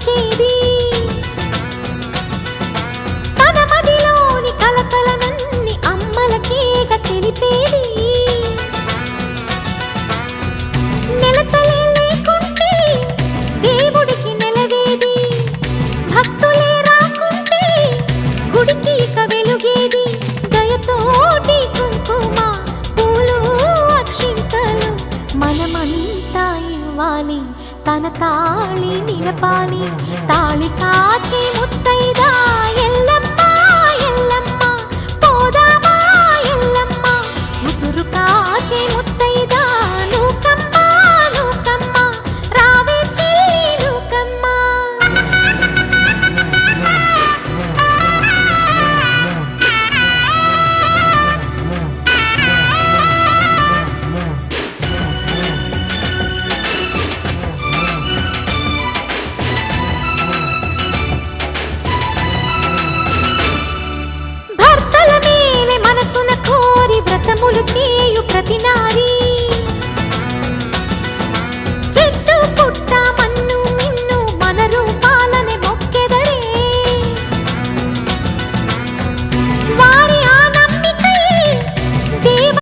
కొలిచేది తన మదిలోని కలకలనన్ని అమ్మలకేగ తెలిపేది నెలతలే లేకుంటే దేవుడికి నెలవేది భక్తులే రాకుంటే గుడికి ఇక వెలుగేది దయతోటి కుంకుమ పూలు అక్షింతలు మనమంతా ఇవ్వాలి తన తాళి నిలపాలి తాళి కాచి ముత్తైదా ఎల్లమ్మ ఎల్లమ్మ పోదామా ఎల్లమ్మ ఉసురు కాచి ముత్తైదా నూకమ్మ నూకమ్మ రావే చెల్లి నూకమ్మ భర్తల మేలే మనసున కోరి వ్రతములు చేయు ప్రతి నారీ